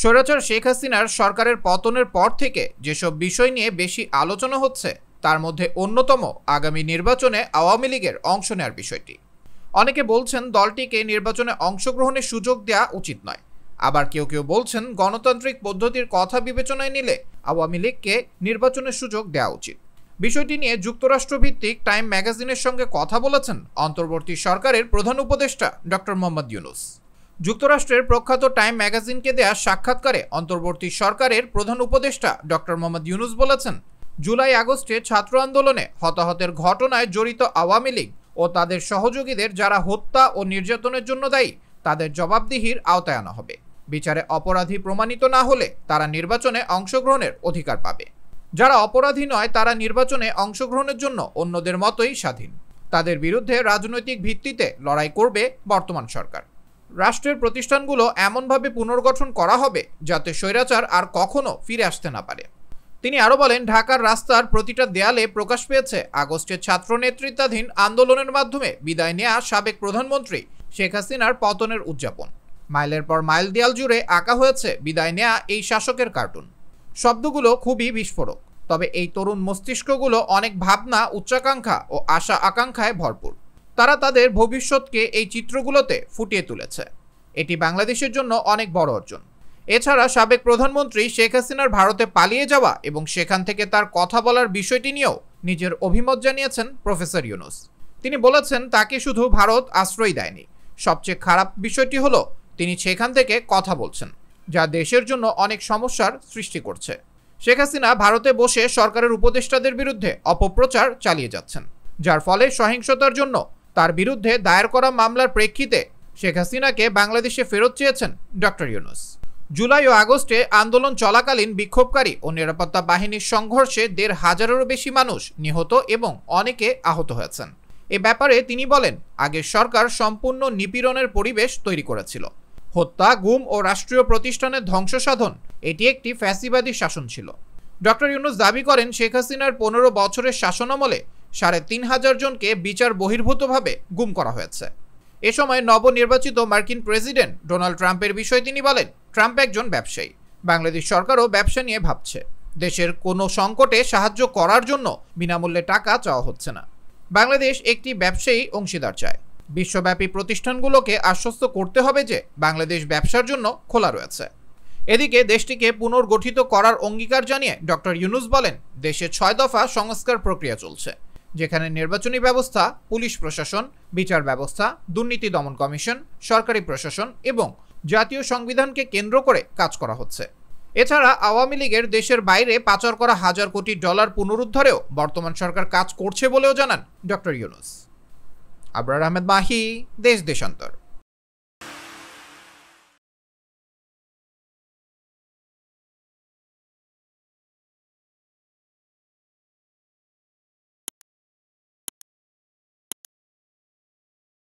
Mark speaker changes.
Speaker 1: স্বৈরাচার শেখ হাসিনার সরকারের পতনের পর থেকে যেসব বিষয় নিয়ে বেশি আলোচনা হচ্ছে তার মধ্যে অন্যতম আগামী নির্বাচনে আওয়ামী লীগের অংশ নেওয়ার বিষয়টি। অনেকে বলছেন দলটিকে নির্বাচনে অংশগ্রহণের সুযোগ দেওয়া উচিত নয়, আবার কেউ কেউ বলছেন গণতান্ত্রিক পদ্ধতির কথা বিবেচনায় নিলে আওয়ামী লীগকে নির্বাচনের সুযোগ দেওয়া উচিত। বিষয়টি নিয়ে যুক্তরাষ্ট্রভিত্তিক টাইম ম্যাগাজিনের সঙ্গে কথা বলেছেন অন্তর্বর্তী সরকারের প্রধান উপদেষ্টা ডক্টর মোহাম্মদ ইউনূস। যুক্তরাষ্ট্রের প্রখ্যাত টাইম ম্যাগাজিনকে দেয়া সাক্ষাৎকারে অন্তর্বর্তী সরকারের প্রধান উপদেষ্টা ডক্টর মোহাম্মদ ইউনূস বলেছেন, জুলাই আগস্টে ছাত্র আন্দোলনে হতাহতের ঘটনায় জড়িত আওয়ামী লীগ ও তাদের সহযোগীদের যারা হত্যা ও নির্যাতনের জন্য দায়ী তাদের জবাবদিহির আওতায় আনা হবে। বিচারে অপরাধী প্রমাণিত না হলে তারা নির্বাচনে অংশগ্রহণের অধিকার পাবে। যারা অপরাধী নয় তারা নির্বাচনে অংশগ্রহণের জন্য অন্যদের মতোই স্বাধীন। তাদের বিরুদ্ধে রাজনৈতিক ভিত্তিতে লড়াই করবে বর্তমান সরকার। রাষ্ট্রের প্রতিষ্ঠানগুলো এমনভাবে পুনর্গঠন করা হবে যাতে স্বৈরাচার আর কখনো ফিরে আসতে না পারে। তিনি আরও বলেন, ঢাকার রাস্তার প্রতিটা দেয়ালে প্রকাশ পেয়েছে আগস্টের ছাত্র নেতৃত্বাধীন আন্দোলনের মাধ্যমে বিদায় নেয়া সাবেক প্রধানমন্ত্রী শেখ হাসিনার পতনের উদযাপন। মাইলের পর মাইল দেয়াল জুড়ে আঁকা হয়েছে বিদায় নেয়া এই শাসকের কার্টুন। শব্দগুলো খুবই বিস্ফোরক, তবে এই তরুণ মস্তিষ্কগুলো অনেক ভাবনা, উচ্চাকাঙ্ক্ষা ও আশা আকাঙ্ক্ষায় ভরপুর। তারা তাদের ভবিষ্যৎকে এই চিত্রগুলোতে ফুটিয়ে তুলেছে। এটি বাংলাদেশের জন্য অনেক বড় অর্জন। এছাড়া সাবেক প্রধানমন্ত্রী শেখ হাসিনার ভারতে পালিয়ে যাওয়া এবং সেখান থেকে তার কথা বলার বিষয়টি নিয়েও নিজের অভিমত জানিয়েছেন প্রফেসর ইউনূস। তিনি বলেছেন, তাকে শুধু ভারত আশ্রয় দেয়নি, সবচেয়ে খারাপ বিষয়টি হলো তিনি সেখান থেকে কথা বলছেন, যা দেশের জন্য অনেক সমস্যার সৃষ্টি করছে। শেখ হাসিনা ভারতে বসে সরকারের উপদেষ্টাদের বিরুদ্ধে অপপ্রচার চালিয়ে যাচ্ছেন, যার ফলে সহিংসতার জন্য তার বিরুদ্ধে দায়ের করা মামলার প্রেক্ষিতে শেখ হাসিনাকে বাংলাদেশে ফেরত চেয়েছেন ডক্টর ইউনূস। জুলাই ও আগস্টে আন্দোলন চলাকালীন বিক্ষোভকারী ও নিরাপত্তা বাহিনীর সংঘর্ষে ১৫০০-এরও বেশি মানুষ নিহত এবং অনেকে আহত হয়েছেন। এ ব্যাপারে তিনি বলেন, আগের সরকার সম্পূর্ণ নিপীড়নের পরিবেশ তৈরি করেছিল। হত্যা, গুম ও রাষ্ট্রীয় প্রতিষ্ঠানের ধ্বংস সাধন, এটি একটি ফ্যাসিবাদী শাসন ছিল। ডক্টর ইউনূস দাবি করেন, শেখ হাসিনার ১৫ বছরের শাসনামলে ৩৫০০ জনকে বিচার বহির্ভূতভাবে গুম করা হয়েছে। এ সময় নবনির্বাচিত মার্কিন প্রেসিডেন্ট ডোনাল্ড ট্রাম্পের বিষয়ে তিনি বলেন, ট্রাম্প একজন ব্যবসায়ী। বাংলাদেশ সরকারও ব্যবসা নিয়ে ভাবছে। দেশের কোনো সংকটে সাহায্য করার জন্য বিনামূল্যে টাকা চাওয়া হচ্ছে না। বাংলাদেশ একটি ব্যবসায়ী অংশীদার চায়। বিশ্বব্যাপী প্রতিষ্ঠানগুলোকে আশ্বস্ত করতে হবে যে বাংলাদেশ ব্যবসার জন্য খোলা রয়েছে। এদিকে দেশটিকে পুনর্গঠিত করার অঙ্গীকার জানিয়ে ডক্টর ইউনূস বলেন, দেশে ৬ দফা সংস্কার প্রক্রিয়া চলছে, যেখানে নির্বাচনী ব্যবস্থা, পুলিশ প্রশাসন, বিচার ব্যবস্থা, দুর্নীতি দমন কমিশন, সরকারি প্রশাসন এবং জাতীয় সংবিধানকে কেন্দ্র করে কাজ করা হচ্ছে। এছাড়া আওয়ামী লীগের দেশের বাইরে পাচার করা হাজার কোটি ডলার পুনরুদ্ধারেও বর্তমান সরকার কাজ করছে বলেও জানান ডক্টর ইউনূস। আবরার আহমেদ মাহি, দেশ দেশান্তর।